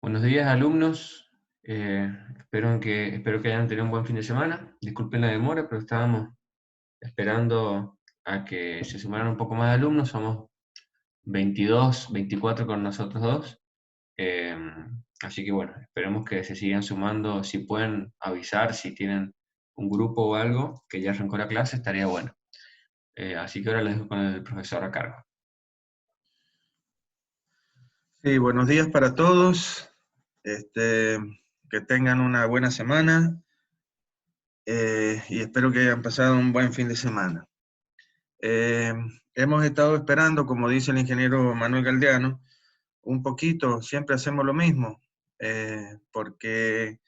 Buenos días, alumnos. Espero que hayan tenido un buen fin de semana. Disculpen la demora, pero estábamos esperando a que se sumaran un poco más de alumnos. Somos 22, 24 con nosotros dos. Eh, Así que bueno, esperemos que se sigan sumando. Si pueden avisar, si tienen un grupo o algo, que ya arrancó la clase, estaría bueno. Así que ahora les dejo con el profesor a cargo. Sí, buenos días para todos. Que tengan una buena semana y espero que hayan pasado un buen fin de semana. Hemos estado esperando, como dice el ingeniero Manuel Galdeano, un poquito, siempre hacemos lo mismo, porque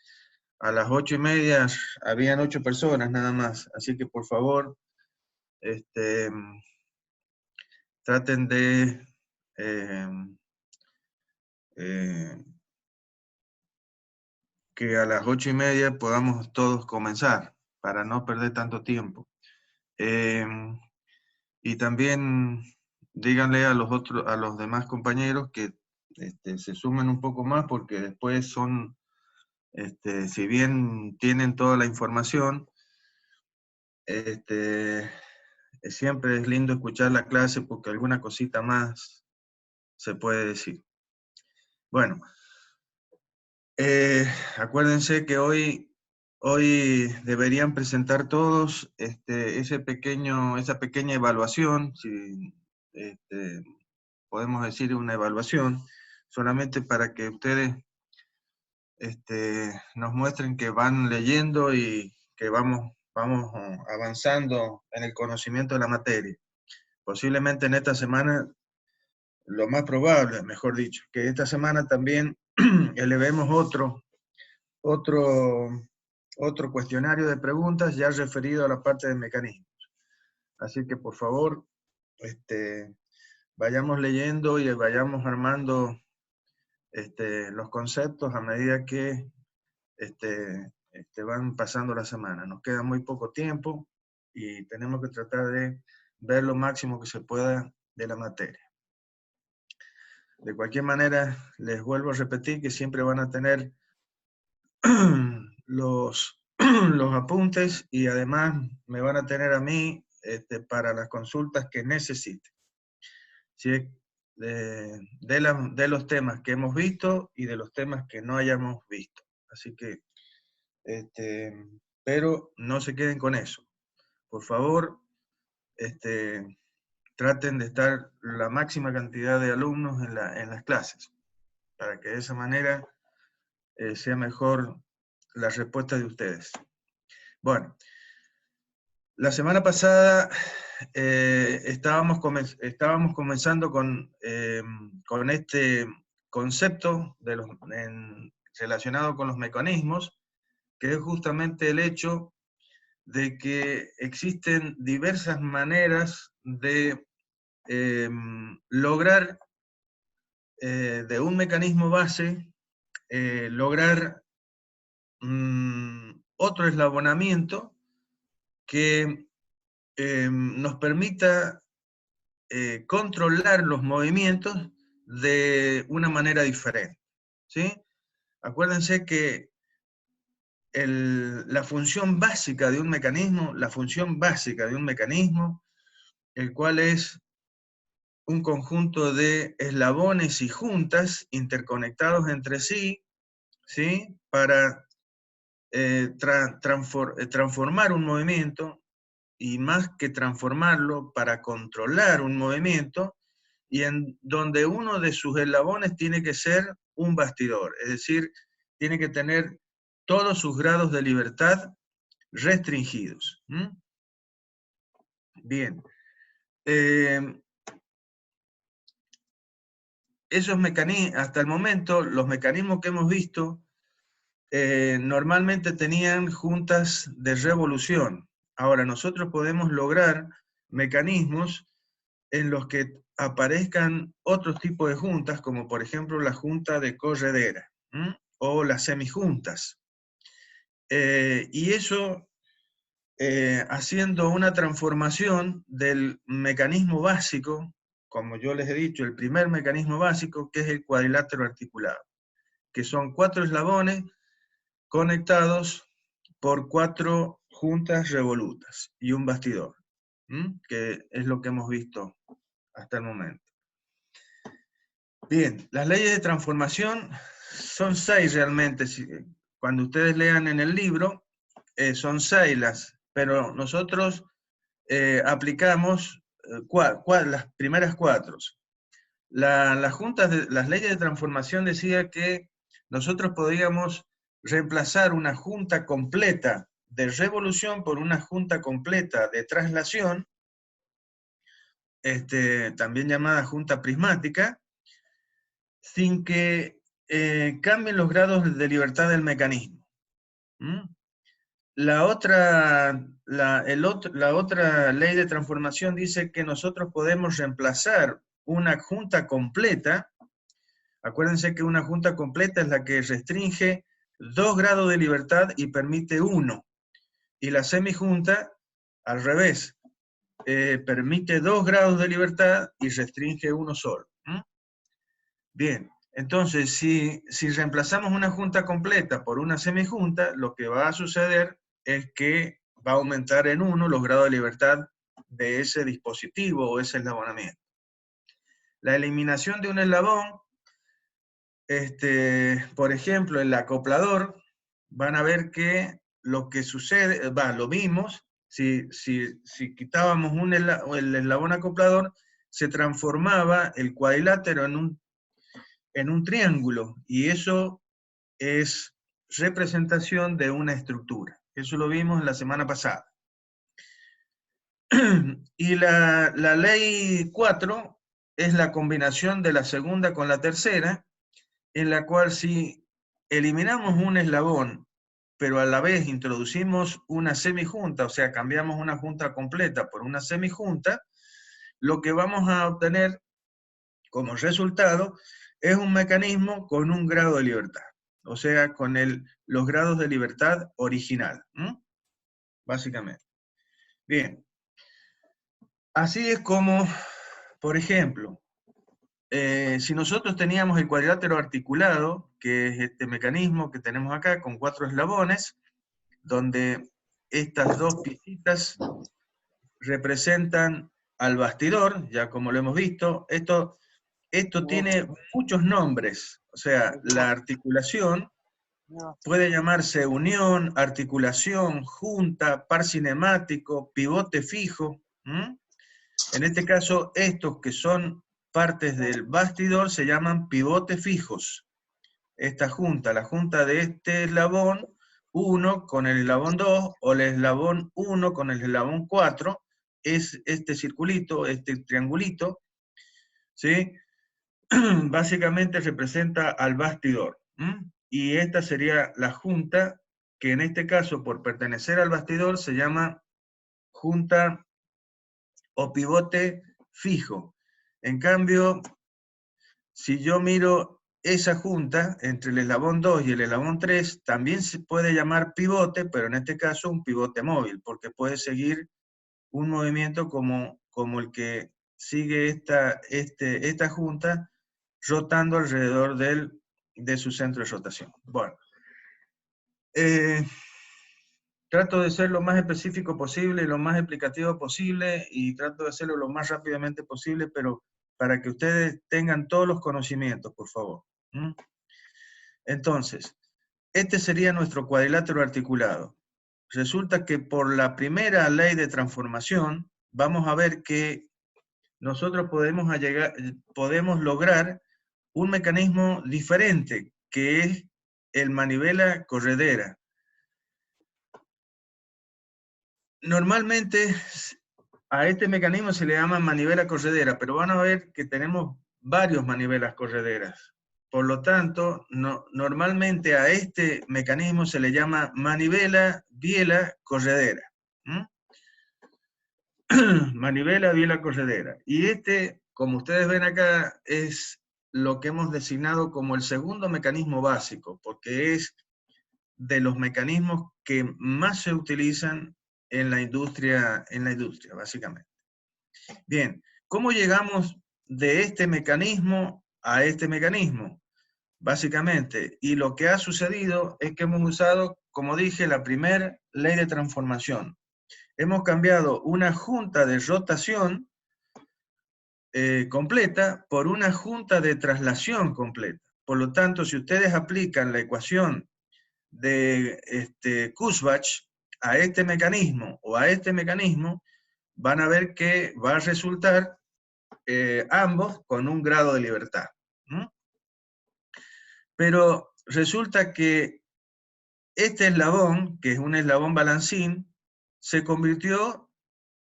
a las 8:30 habían 8 personas nada más, así que por favor, traten de que a las 8:30 podamos todos comenzar, para no perder tanto tiempo. Y también díganle a los demás compañeros que se sumen un poco más, porque después son, si bien tienen toda la información, siempre es lindo escuchar la clase porque alguna cosita más se puede decir. Bueno, acuérdense que hoy deberían presentar todos esa pequeña evaluación, si podemos decir una evaluación, solamente para que ustedes nos muestren que van leyendo y que vamos avanzando en el conocimiento de la materia. Posiblemente en esta semana, lo más probable, mejor dicho, que esta semana también elevemos otro cuestionario de preguntas ya referido a la parte de mecanismos. Así que por favor, vayamos leyendo y vayamos armando los conceptos a medida que van pasando la semana. Nos queda muy poco tiempo y tenemos que tratar de ver lo máximo que se pueda de la materia. De cualquier manera, les vuelvo a repetir que siempre van a tener los apuntes y además me van a tener a mí para las consultas que necesiten. ¿Sí? De los temas que hemos visto y de los temas que no hayamos visto. Así que, pero no se queden con eso. Por favor, traten de estar la máxima cantidad de alumnos en las clases, para que de esa manera sea mejor la respuesta de ustedes. Bueno, la semana pasada estábamos comenzando con este concepto relacionado con los mecanismos, que es justamente el hecho de que existen diversas maneras de lograr de un mecanismo base, lograr otro eslabonamiento que nos permita controlar los movimientos de una manera diferente, ¿sí? Acuérdense que la función básica de un mecanismo, el cual es un conjunto de eslabones y juntas interconectados entre sí, ¿sí? Para transformar un movimiento, y más que transformarlo, para controlar un movimiento, y en donde uno de sus eslabones tiene que ser un bastidor, es decir, tiene que tener todos sus grados de libertad restringidos. Bien. Esos mecanismos, hasta el momento, los mecanismos que hemos visto normalmente tenían juntas de revolución. Ahora, nosotros podemos lograr mecanismos en los que aparezcan otros tipos de juntas, como por ejemplo la junta de corredera, o las semijuntas. Y eso haciendo una transformación del mecanismo básico, como yo les he dicho, el primer mecanismo básico, que es el cuadrilátero articulado. que son 4 eslabones conectados por 4 juntas revolutas y un bastidor, que es lo que hemos visto hasta el momento. Bien, las leyes de transformación son 6 realmente. Cuando ustedes lean en el libro, son 6 pero nosotros aplicamos las primeras 4. Las leyes de transformación decía que nosotros podíamos reemplazar una junta completa de revolución por una junta completa de traslación, también llamada junta prismática, sin que cambien los grados de libertad del mecanismo. La otra ley de transformación dice que nosotros podemos reemplazar una junta completa. Acuérdense que una junta completa es la que restringe 2 grados de libertad y permite 1. Y la semijunta, al revés, permite 2 grados de libertad y restringe 1 solo. Bien, entonces si reemplazamos una junta completa por una semijunta, lo que va a suceder es que va a aumentar en 1 los grados de libertad de ese dispositivo o ese eslabonamiento. La eliminación de un eslabón, por ejemplo, el acoplador, van a ver que lo que sucede, lo vimos, si quitábamos el eslabón acoplador, se transformaba el cuadrilátero en un triángulo, y eso es representación de una estructura. Eso lo vimos en la semana pasada. Y la ley 4 es la combinación de la segunda con la tercera, en la cual si eliminamos un eslabón, pero a la vez introducimos una semijunta, o sea, cambiamos una junta completa por una semijunta, lo que vamos a obtener como resultado es un mecanismo con un grado de libertad, o sea, con los grados de libertad original, básicamente. Bien, así es como, por ejemplo, si nosotros teníamos el cuadrilátero articulado, que es este mecanismo que tenemos acá con 4 eslabones, donde estas 2 piecitas representan al bastidor, ya como lo hemos visto. Esto tiene muchos nombres, o sea, la articulación puede llamarse unión, articulación, junta, par cinemático, pivote fijo. En este caso, estos que son partes del bastidor se llaman pivotes fijos. Esta junta, la junta de este eslabón 1 con el eslabón 2, o el eslabón 1 con el eslabón 4, es este circulito, este triangulito, ¿sí? Básicamente representa al bastidor. Y esta sería la junta, que en este caso, por pertenecer al bastidor, se llama junta o pivote fijo. En cambio, si yo miro esa junta entre el eslabón 2 y el eslabón 3, también se puede llamar pivote, pero en este caso un pivote móvil, porque puede seguir un movimiento como el que sigue esta junta, rotando alrededor de su centro de rotación. Bueno, trato de ser lo más específico posible, lo más explicativo posible, y trato de hacerlo lo más rápidamente posible, pero para que ustedes tengan todos los conocimientos, por favor. Entonces, este sería nuestro cuadrilátero articulado. Resulta que por la primera ley de transformación, vamos a ver que nosotros podemos lograr un mecanismo diferente, que es el manivela corredera. Normalmente a este mecanismo se le llama manivela corredera, pero van a ver que tenemos varios manivelas correderas. Por lo tanto, normalmente a este mecanismo se le llama manivela biela corredera. Manivela biela corredera. Y como ustedes ven acá, es lo que hemos designado como el segundo mecanismo básico, porque es de los mecanismos que más se utilizan en la industria, básicamente. Bien, ¿cómo llegamos de este mecanismo a este mecanismo? básicamente. Y lo que ha sucedido es que hemos usado, como dije, la primera ley de transformación. Hemos cambiado una junta de rotación completa por una junta de traslación completa. Por lo tanto, si ustedes aplican la ecuación de Kurzbach a este mecanismo o a este mecanismo, van a ver que va a resultar ambos con un grado de libertad. Pero resulta que este eslabón, que es un eslabón balancín, se convirtió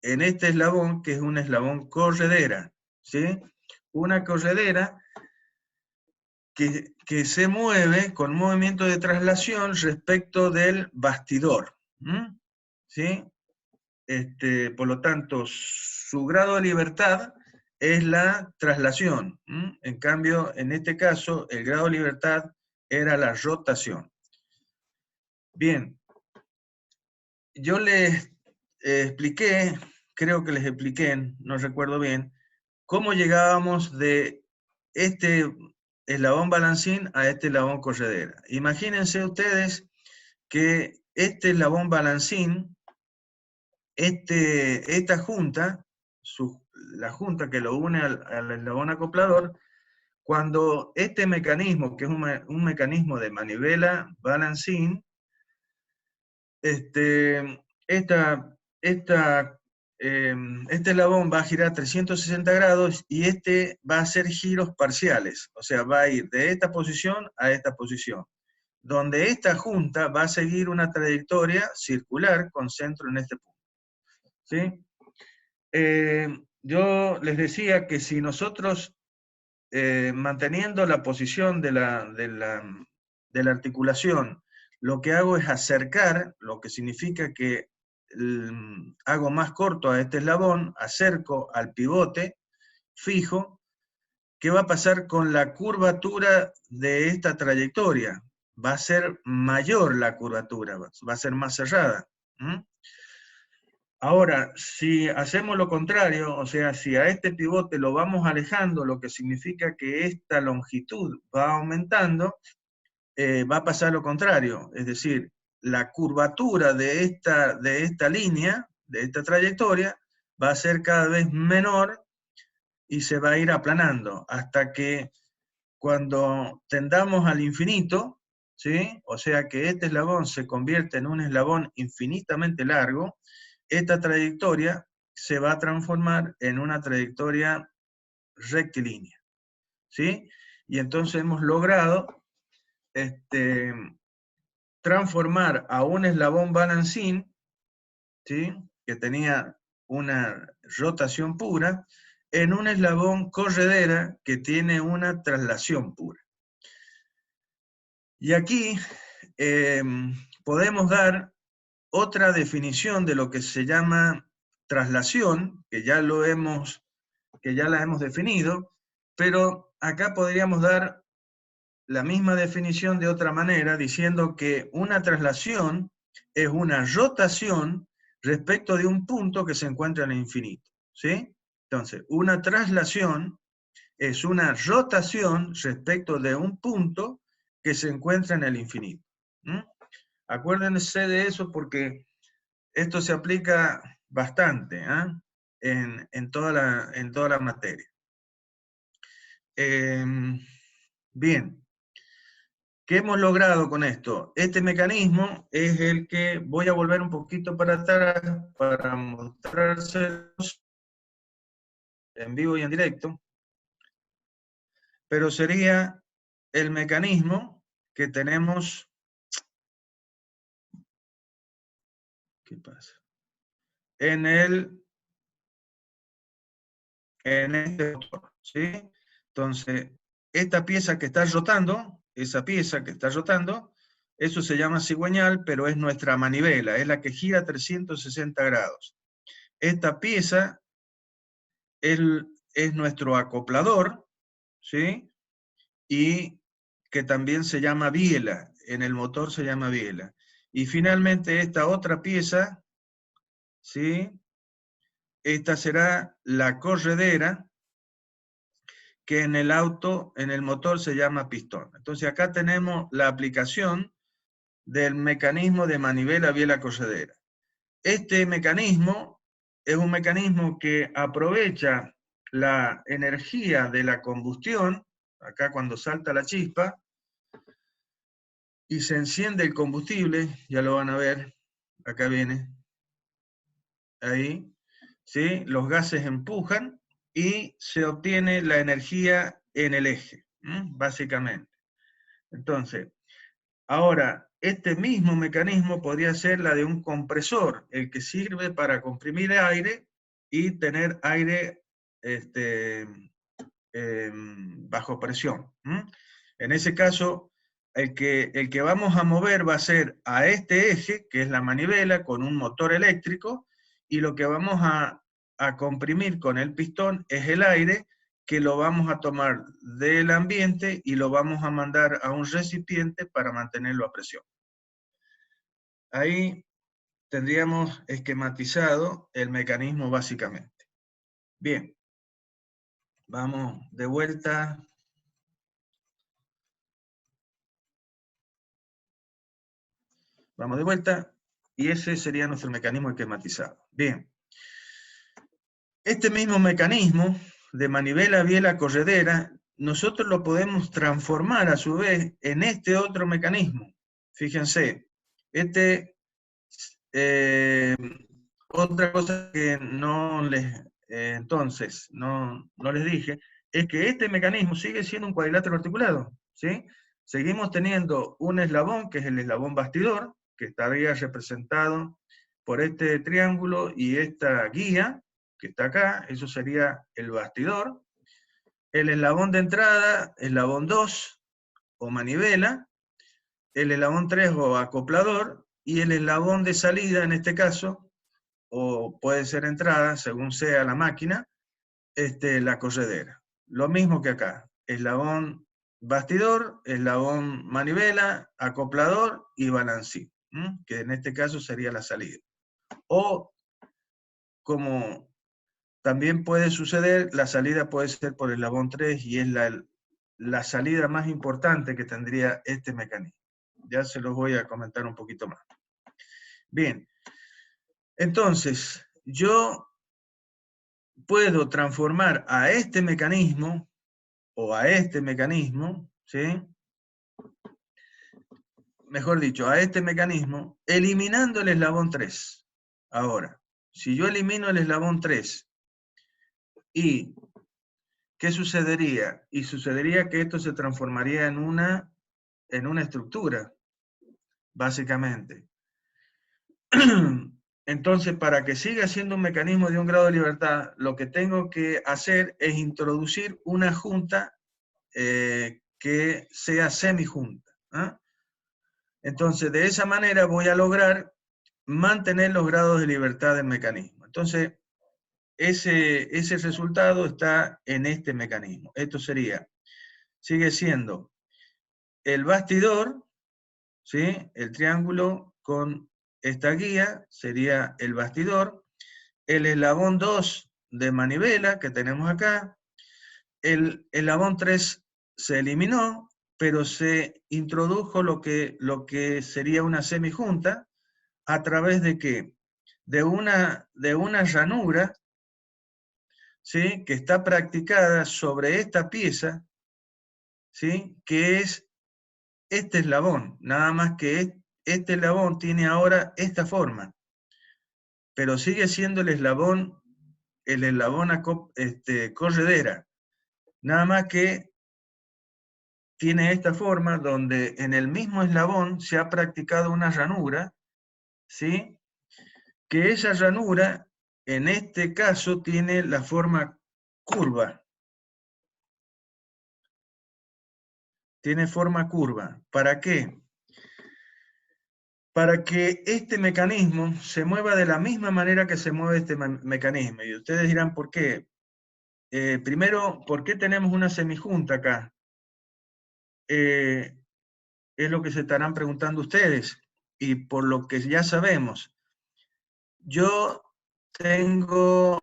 en este eslabón, que es un eslabón corredera, ¿sí? Una corredera que se mueve con movimiento de traslación respecto del bastidor, ¿sí? Por lo tanto, su grado de libertad es la traslación. En cambio, en este caso, el grado de libertad era la rotación. Bien, yo les expliqué, creo que les expliqué, no recuerdo bien, cómo llegábamos de este eslabón balancín a este eslabón corredera. Imagínense ustedes que este eslabón balancín, esta junta, la junta que lo une al eslabón acoplador, cuando este mecanismo, que es un mecanismo de manivela balancín, este eslabón va a girar 360 grados y este va a hacer giros parciales, o sea, va a ir de esta posición a esta posición, donde esta junta va a seguir una trayectoria circular con centro en este punto. ¿Sí? Yo les decía que si nosotros, manteniendo la posición de la articulación, lo que hago es acercar, lo que significa que hago más corto a este eslabón, acerco al pivote fijo, ¿qué va a pasar con la curvatura de esta trayectoria? Va a ser mayor la curvatura, va a ser más cerrada. Ahora, si hacemos lo contrario, o sea, si a este pivote lo vamos alejando, lo que significa que esta longitud va aumentando, va a pasar lo contrario, es decir, la curvatura de esta línea, de esta trayectoria, va a ser cada vez menor y se va a ir aplanando hasta que cuando tendamos al infinito, ¿sí? O sea que este eslabón se convierte en un eslabón infinitamente largo, esta trayectoria se va a transformar en una trayectoria rectilínea, ¿sí? Y entonces hemos logrado transformar a un eslabón balancín, ¿sí? Que tenía una rotación pura, en un eslabón corredera que tiene una traslación pura. Y aquí podemos dar otra definición de lo que se llama traslación, que ya la hemos definido, pero acá podríamos dar la misma definición de otra manera, diciendo que una traslación es una rotación respecto de un punto que se encuentra en el infinito, ¿sí? Entonces, una traslación es una rotación respecto de un punto que se encuentra en el infinito. Acuérdense de eso porque esto se aplica bastante en toda la materia. Bien. ¿Qué hemos logrado con esto? Este mecanismo es el que voy a volver un poquito para atrás para mostrárselos en vivo y en directo, pero sería el mecanismo que tenemos. ¿Qué pasa? En este motor, ¿sí? Entonces, esta pieza que está rotando, esa pieza que está rotando, eso se llama cigüeñal, pero es nuestra manivela, es la que gira 360 grados. Esta pieza es nuestro acoplador, ¿sí? Y que también se llama biela, en el motor se llama biela. Y finalmente esta otra pieza, ¿sí? Esta será la corredera, que en el auto, en el motor se llama pistón. Entonces acá tenemos la aplicación del mecanismo de manivela biela corredera. Este mecanismo es un mecanismo que aprovecha la energía de la combustión, acá cuando salta la chispa, y se enciende el combustible, ya lo van a ver, acá viene, ahí, ¿sí? Los gases empujan y se obtiene la energía en el eje, básicamente. Entonces, ahora, este mismo mecanismo podría ser la de un compresor, el que sirve para comprimir aire y tener aire bajo presión. En ese caso, el que vamos a mover va a ser a este eje, que es la manivela, con un motor eléctrico, y lo que vamos a comprimir con el pistón es el aire, que lo vamos a tomar del ambiente y lo vamos a mandar a un recipiente para mantenerlo a presión. Ahí tendríamos esquematizado el mecanismo básicamente. Bien, vamos de vuelta. Vamos de vuelta, y ese sería nuestro mecanismo esquematizado. Bien. Este mismo mecanismo de manivela biela corredera, nosotros lo podemos transformar a su vez en este otro mecanismo. Fíjense, otra cosa que no les, entonces, no les dije, es que este mecanismo sigue siendo un cuadrilátero articulado, ¿sí? Seguimos teniendo un eslabón, que es el eslabón bastidor, que estaría representado por este triángulo y esta guía, que está acá, eso sería el bastidor. El eslabón de entrada, eslabón 2, o manivela, el eslabón 3 o acoplador, y el eslabón de salida, en este caso, o puede ser entrada, según sea la máquina, la corredera. Lo mismo que acá, eslabón bastidor, eslabón manivela, acoplador y balancí, que en este caso sería la salida. O, como también puede suceder, la salida puede ser por el eslabón 3 y es la salida más importante que tendría este mecanismo. Ya se los voy a comentar un poquito más. Bien, entonces, yo puedo transformar a este mecanismo, o a este mecanismo, ¿sí? Mejor dicho, a este mecanismo, eliminando el eslabón 3. Ahora, si yo elimino el eslabón 3, ¿y qué sucedería? Y sucedería que esto se transformaría en una estructura, básicamente. Entonces, para que siga siendo un mecanismo de un grado de libertad, lo que tengo que hacer es introducir una junta que sea semijunta. Entonces, de esa manera voy a lograr mantener los grados de libertad del mecanismo. Entonces, ese resultado está en este mecanismo. Esto sigue siendo el bastidor, ¿sí? El triángulo con esta guía sería el bastidor, el eslabón 2 de manivela que tenemos acá, el eslabón 3 se eliminó, pero se introdujo lo que sería una semijunta, a través de ¿qué? De una ranura, ¿sí? Que está practicada sobre esta pieza, ¿sí? Que es este eslabón, nada más que este eslabón tiene ahora esta forma, pero sigue siendo el eslabón corredera, nada más que tiene esta forma donde en el mismo eslabón se ha practicado una ranura, ¿sí? Que esa ranura, en este caso, tiene la forma curva. Tiene forma curva. ¿Para qué? Para que este mecanismo se mueva de la misma manera que se mueve este mecanismo. Y ustedes dirán, ¿por qué? Primero, ¿por qué tenemos una semijunta acá? Es lo que se estarán preguntando ustedes. Y por lo que ya sabemos, yo tengo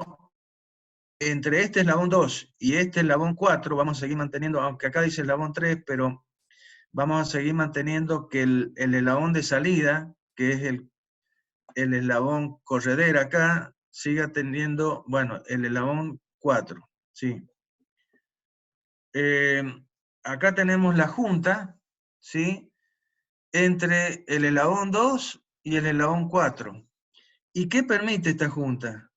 entre este eslabón 2 y este eslabón 4, vamos a seguir manteniendo, aunque acá dice eslabón 3, pero vamos a seguir manteniendo que el eslabón de salida, que es el eslabón corredera acá, siga teniendo, bueno, el eslabón 4, ¿sí? Acá tenemos la junta, ¿sí? Entre el eslabón 2 y el eslabón 4. ¿Y qué permite esta junta?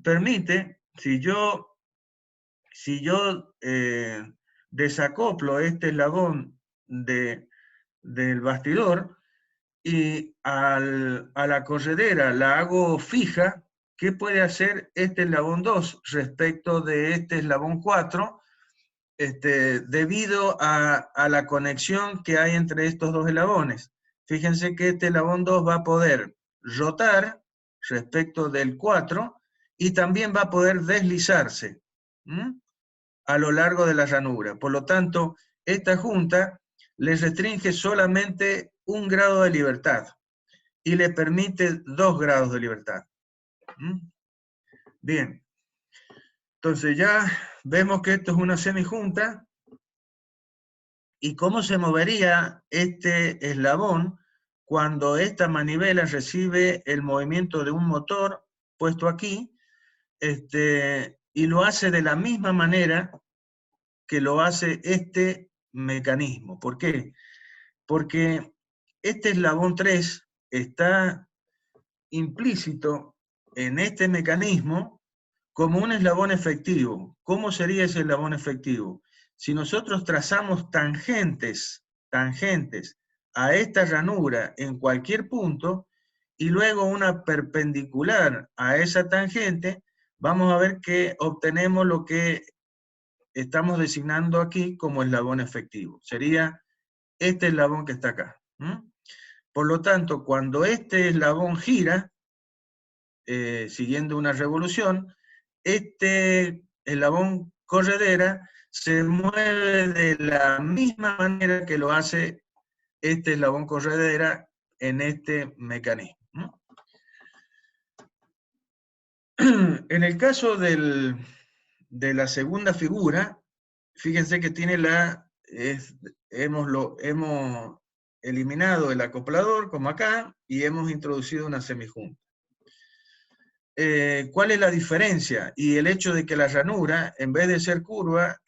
Permite, si yo desacoplo este eslabón del bastidor y a la corredera la hago fija, ¿qué puede hacer este eslabón 2 respecto de este eslabón 4? Debido a la conexión que hay entre estos dos eslabones. Fíjense que este eslabón 2 va a poder rotar respecto del 4 y también va a poder deslizarse a lo largo de la ranura. Por lo tanto, esta junta les restringe solamente 1 grado de libertad y le permite 2 grados de libertad. Bien. Entonces ya vemos que esto es una semijunta. ¿Y cómo se movería este eslabón cuando esta manivela recibe el movimiento de un motor puesto aquí, y lo hace de la misma manera que lo hace este mecanismo? ¿Por qué? Porque este eslabón 3 está implícito en este mecanismo como un eslabón efectivo. ¿Cómo sería ese eslabón efectivo? Si nosotros trazamos tangentes a esta ranura en cualquier punto, y luego una perpendicular a esa tangente, vamos a ver que obtenemos lo que estamos designando aquí como eslabón efectivo. Sería este eslabón que está acá. Por lo tanto, cuando este eslabón gira, siguiendo una revolución, este eslabón corredera se mueve de la misma manera que lo hace este eslabón corredera en este mecanismo. En el caso de la segunda figura, fíjense que tiene hemos eliminado el acoplador, como acá, y hemos introducido una semijunta. ¿Cuál es la diferencia? Y el hecho de que la ranura, en vez de ser curva,